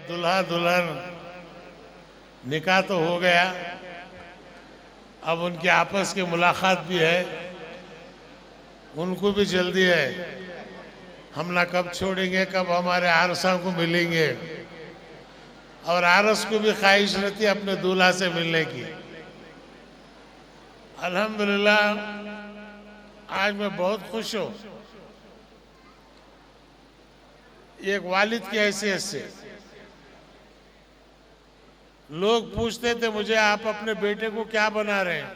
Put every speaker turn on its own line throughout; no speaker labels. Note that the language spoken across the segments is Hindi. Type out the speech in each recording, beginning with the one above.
दुल्हा दुल्हन निकाह तो हो गया, अब उनकी आपस की मुलाकात भी है, उनको भी जल्दी है। हम ना कब छोड़ेंगे, कब हमारे आरसा को मिलेंगे, और आरस को भी ख्वाहिश रहती है अपने दूल्हा से मिलने की। अल्हम्दुलिल्लाह आज मैं बहुत खुश हूँ एक वालिद की हैसियत से। लोग पूछते थे मुझे, आप अपने बेटे को क्या बना रहे हैं?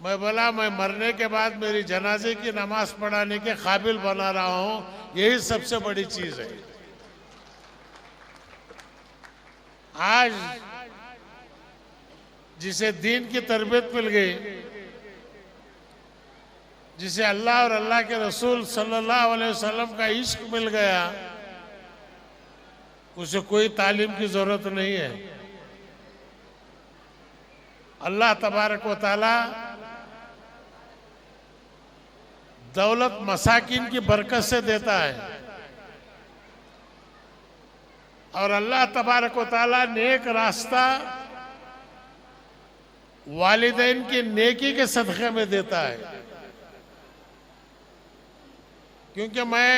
मैं बोला, मैं मरने के बाद मेरी जनाजे की नमाज पढ़ाने के काबिल बना रहा हूं, यही सबसे बड़ी चीज है। आज जिसे दीन की तरबियत मिल गई, जिसे अल्लाह और अल्लाह के रसूल सल्लल्लाहु अलैहि वसल्लम का इश्क मिल गया, उसे कोई तालीम की जरूरत नहीं है। अल्लाह तबारक व तआला दौलत मसाकिन की बरकत से देता है, और अल्लाह तबारक व तआला नेक रास्ता वालिदैन की नेकी के सदक़े में देता है। क्योंकि मैं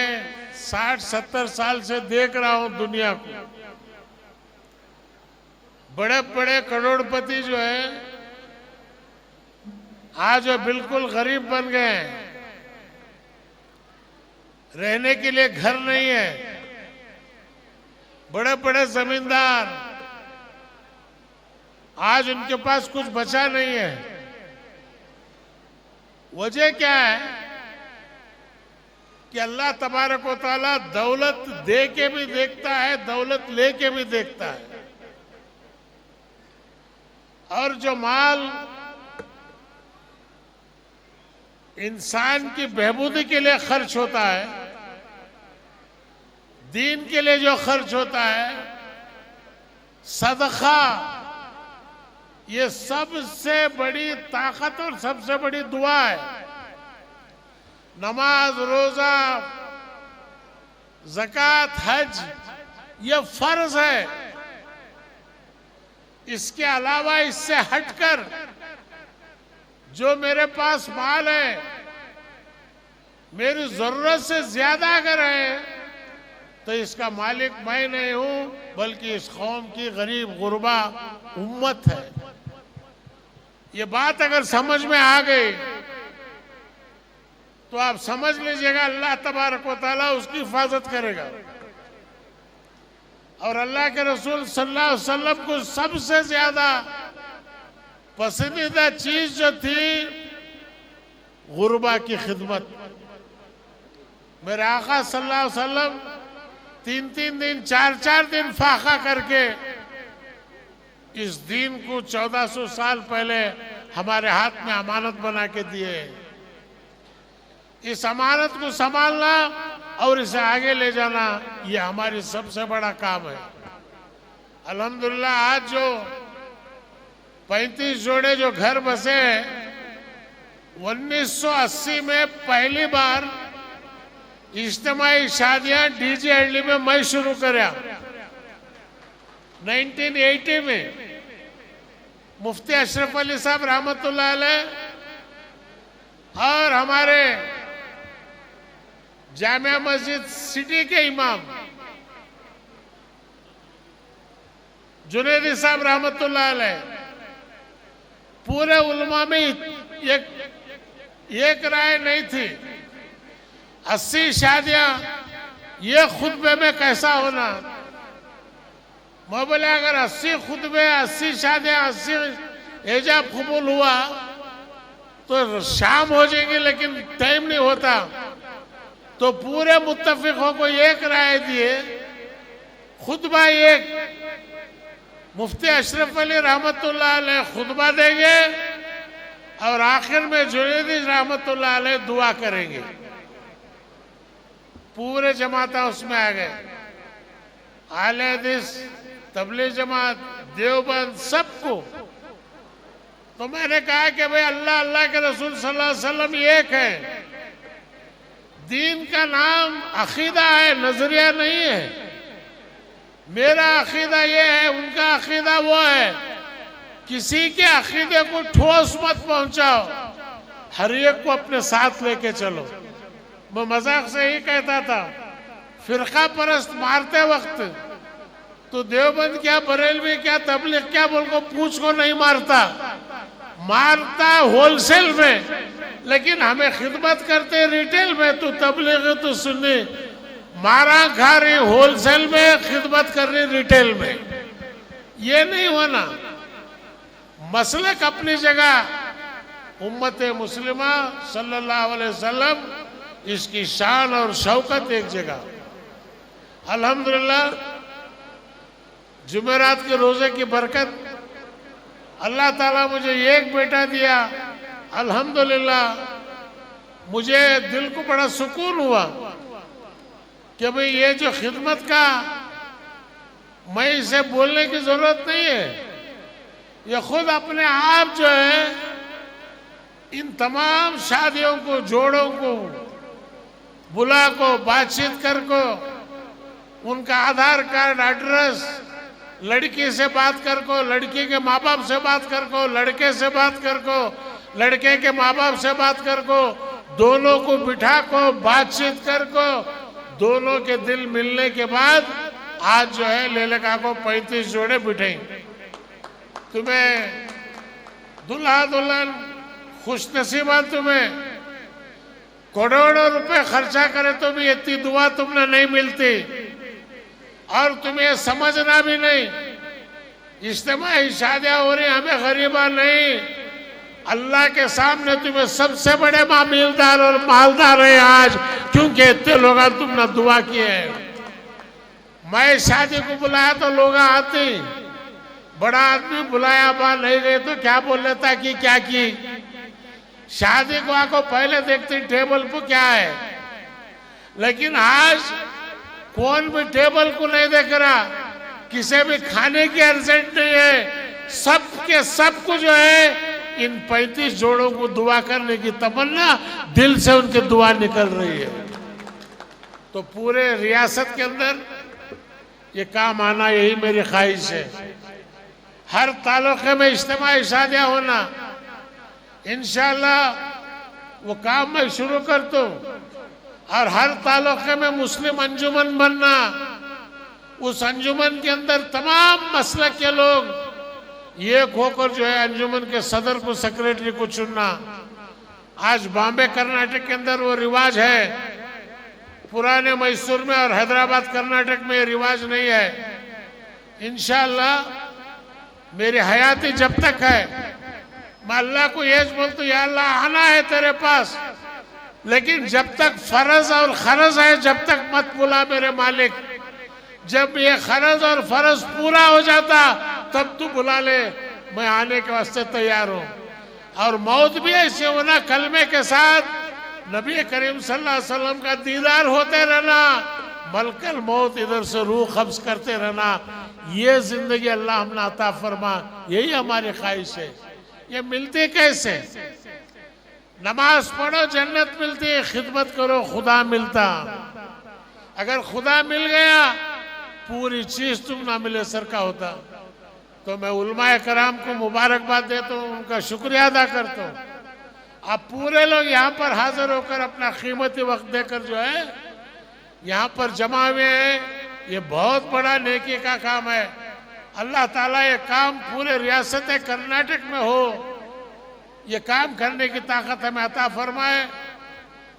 60-70 साल से देख रहा हूं दुनिया को, बड़े बड़े करोड़पति जो है आज वो बिल्कुल गरीब बन गए हैं, रहने के लिए घर नहीं है। बड़े बड़े जमींदार, आज उनके पास कुछ बचा नहीं है। वजह क्या है कि अल्लाह तबारक व तआला दौलत दे के भी देखता है, दौलत लेके भी देखता है। और जो माल इंसान की बहबूदी के लिए खर्च होता है, दीन के लिए जो खर्च होता है, सदका, ये सबसे बड़ी ताकत और सबसे बड़ी दुआ है। नमाज, रोजा, ज़कात, हज, ये फर्ज है। इसके अलावा, इससे हटकर जो मेरे पास माल है, मेरी जरूरत से ज्यादा अगर है, तो इसका मालिक मैं नहीं हूं, बल्कि इस कौम की गरीब गुरबा उम्मत है। ये बात अगर समझ में आ गई तो आप समझ लीजिएगा अल्लाह तबारक व तआला उसकी हिफाजत करेगा। और अल्लाह के रसूल सल्लल्लाहु अलैहि वसल्लम को सबसे ज्यादा पसंदीदा चीज जो थी, गुरबा की खिदमत। मेरे आका सल्लल्लाहु अलैहि वसल्लम 3-3 दिन, 4-4 दिन फाका करके इस दीन को 1400 साल पहले हमारे हाथ में अमानत बना के दिए। इस अमानत को संभालना और इसे आगे ले जाना, ये हमारी सबसे बड़ा काम है। अल्हम्दुलिल्लाह आज जो 35 जोड़े जो घर बसे हैं, 1980 में पहली बार इज्तिमाई शादियां डीजे हल्ली में मैं शुरू करा। 1980 में मुफ्ती अशरफ अली साहब रहमतुल्लाह अलैह और हमारे जामिया मस्जिद सिटी के इमाम जुनैदी साहब रहमतुल्लाह अलैह, पूरे उलमा में एक राय नहीं थी। 80 शादियां ये खुतबे में कैसा होना? मैं बोले अगर 80 खुतबे, 80 शादियां, 80 एजाब कबूल हुआ तो शाम हो जाएगी, लेकिन टाइम नहीं होता। तो पूरे मुत्तफिकों को एक राय दिए, खुतबा एक, मुफ्ती अशरफ अली रहमतुल्लाह अलैह खुतबा देंगे और आखिर में जुनैदी रहमतुल्लाह अलैह दुआ करेंगे। पूरे जमाता उसमें आ गए, आले हदीस, तबलीग जमात, देवबंद, सबको। तो मैंने कहा कि भाई अल्लाह, अल्लाह के रसूल सल्लल्लाहु अलैहि वसल्लम एक है। दीन का नाम अकीदा है, नजरिया नहीं है। मेरा अकीदा ये है, उनका अकीदा वो है। किसी के अकीदे को ठोस मत पहुंचाओ, हर एक को अपने साथ लेके चलो। मैं मजाक से ही कहता था, फिरका परस्त मारते वक्त तो देवबंद क्या, बरेलवी क्या, तबलीग क्या बोल को पूछ को नहीं मारता, मारता होलसेल में। लेकिन हमें खिदमत करते रिटेल में, तो तबलीग तो सुन्नी, मारा खा रही होलसेल में, खिदमत कर रही रिटेल में। ये नहीं होना। मसलक अपनी जगह, उम्मत मुस्लिमा सल्लल्लाहु अलैहि वसल्लम, इसकी शान और शौकत एक जगह। अल्हम्दुलिल्लाह, जुमेरात के रोजे की बरकत, अल्लाह ताला मुझे एक बेटा दिया। अल्हम्दुलिल्लाह, मुझे दिल को बड़ा सुकून हुआ कि भाई ये जो खिदमत का, मैं इसे बोलने की जरूरत नहीं है, ये खुद अपने आप जो है इन तमाम शादियों को, जोड़ों को बुला को, बातचीत कर को, उनका आधार कार्ड, एड्रेस, लड़की से बात कर को, लड़की के माँ बाप से बात कर को, लड़के से बात कर को, लड़के के माँ बाप से बात कर को, दोनों को बिठा को बातचीत कर को, दोनों के दिल मिलने के बाद आज जो है लेलका को 35 जोड़े बिठाएंगे। तुम्हें दुल्हा दुल्हन खुशनसीबा, तुम्हें करोड़ों रुपए खर्चा करे तो भी इतनी दुआ तुमने नहीं मिलती, और तुम्हें समझना भी नहीं। इज्तिमाई शादियां हो रही, हमें गरीबा नहीं, अल्लाह के सामने तुम्हें सबसे बड़े मामिलदार और मालदार है आज, क्योंकि इतने लोग तुमने दुआ किए हैं। मैं शादी को बुलाया तो लोग आते, बड़ा आदमी बुलाया, बा नहीं गए तो क्या बोल लेता कि क्या की। शादी को आको पहले देखते टेबल पर क्या है, लेकिन आज कौन भी टेबल को नहीं देख रहा, किसी भी खाने की अर्जेंट नहीं है, सबके सब कुछ जो है इन 35 जोड़ों को दुआ करने की तमन्ना दिल से उनकी दुआ निकल रही है। तो पूरे रियासत के अंदर ये काम आना, यही मेरी ख्वाहिश है। हर तालुके में इज्तिमाई शादियां होना, इंशाअल्लाह वो काम मैं शुरू करता हूँ। और हर तालुके में मुस्लिम अंजुमन बनना, उस अंजुमन के अंदर तमाम मसलक के लोग एक होकर जो है अंजुमन के सदर को, सेक्रेटरी को चुनना। आज बॉम्बे कर्नाटक के अंदर वो रिवाज है, पुराने मैसूर में और हैदराबाद कर्नाटक में ये रिवाज नहीं है। इंशाअल्लाह मेरी हयाती जब तक है, मैं अल्लाह को ये बोलता हूँ, या अल्लाह आना है तेरे पास, लेकिन जब तक फर्ज और खरज है जब तक मत बुला मेरे मालिक। जब ये खरज और फर्ज पूरा हो जाता तब तू बुला ले, मैं आने के वास्ते तैयार हूँ। और मौत भी ऐसे होना, कलमे के साथ नबी करीम सल्लल्लाहु अलैहि वसल्लम का दीदार होते रहना, मलकल मौत इधर से रूह कब्ज करते रहना, ये जिंदगी अल्लाह हमने अता फरमा, यही हमारी ख्वाहिश है। ये मिलते कैसे? नमाज पढ़ो जन्नत मिलती है, खिदमत करो खुदा मिलता। अगर खुदा मिल गया पूरी चीज तुम ना मिले सर का होता। तो मैं उलमाए कराम को मुबारकबाद देता हूँ, उनका शुक्रिया अदा करता हूँ। आप पूरे लोग यहाँ पर हाजिर होकर अपना कीमती वक्त देकर जो है यहाँ पर जमा हुए हैं, ये बहुत बड़ा नेकी का काम है। अल्लाह ताला ये काम पूरे रियासत कर्नाटक में हो, ये काम करने की ताकत हमें अता फरमाए।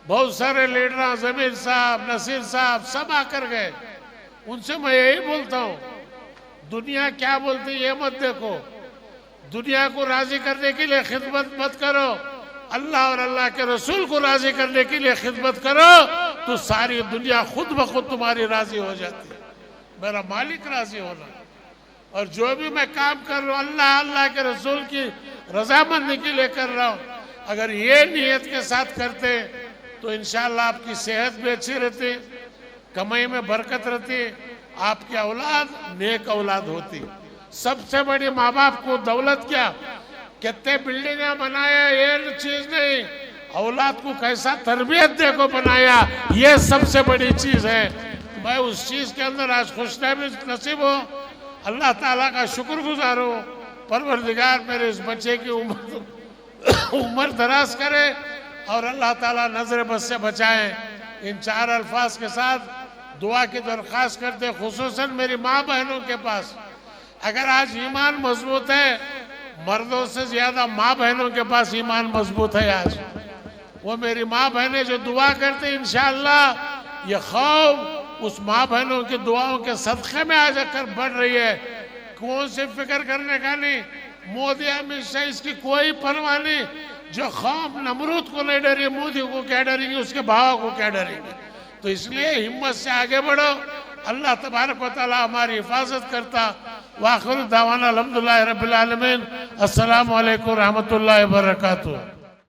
बहुत सारे लीडर, जमीर साहब, नसीर साहब सब आकर गए, उनसे मैं यही बोलता हूँ, दुनिया क्या बोलती ये मत देखो, दुनिया को राजी करने के लिए खिदमत मत करो, अल्लाह और अल्लाह के रसूल को राजी करने के लिए खिदमत करो, तो सारी दुनिया खुद ब खुद तुम्हारी राजी हो जाती है। मेरा मालिक राजी होना, और जो भी मैं काम कर रहा हूँ अल्लाह अल्लाह के रसूल की रजामंदी के लिए कर रहा हूँ, अगर ये नियत के साथ करते तो इंशाअल्लाह आपकी सेहत भी अच्छी रहती, कमाई में बरकत रहती, आपकी औलाद नेक औलाद होती। सबसे बड़ी माँ बाप को दौलत क्या, कितने बिल्डिंगें बनाया ये चीज नहीं, औलाद को कैसा तरबियत दे को बनाया, ये सबसे बड़ी चीज है। मैं उस चीज के अंदर आज खुश नसीब हूँ, अल्लाह ताला का शुक्रगुजार हूँ। परवरदिगार मेरे इस बच्चे की उम्र दराज करे और अल्लाह ताला नजर बद से बचाए। इन 4 अल्फाज के साथ दुआ की दरख्वास्त करते, खुसूसन मेरी माँ बहनों के पास, अगर आज ईमान मजबूत है, मर्दों से ज्यादा माँ बहनों के पास ईमान मजबूत है। आज वो मेरी माँ बहनें जो दुआ करते, इंशाअल्लाह ये खौफ उस माँ बहनों की दुआओं के सदक़े में आज कर बढ़ रही है। कौन से फिक्र करने का नहीं, मोदी अमित शाह इसकी कोई परवाह नहीं। जो खौफ नमरूद को नहीं डरी, मोदी को क्या डरेंगे, उसके भाव को क्या डरेंगे। तो इसलिए हिम्मत से आगे बढ़ो, अल्लाह तबारक व तआला हमारी हिफाजत करता। वाखिर दावाना अल्हम्दुलिल्लाहि रब्बिल आलमीन। अस्सलामु अलैकुम रहमतुल्लाहि व बरकातुहू।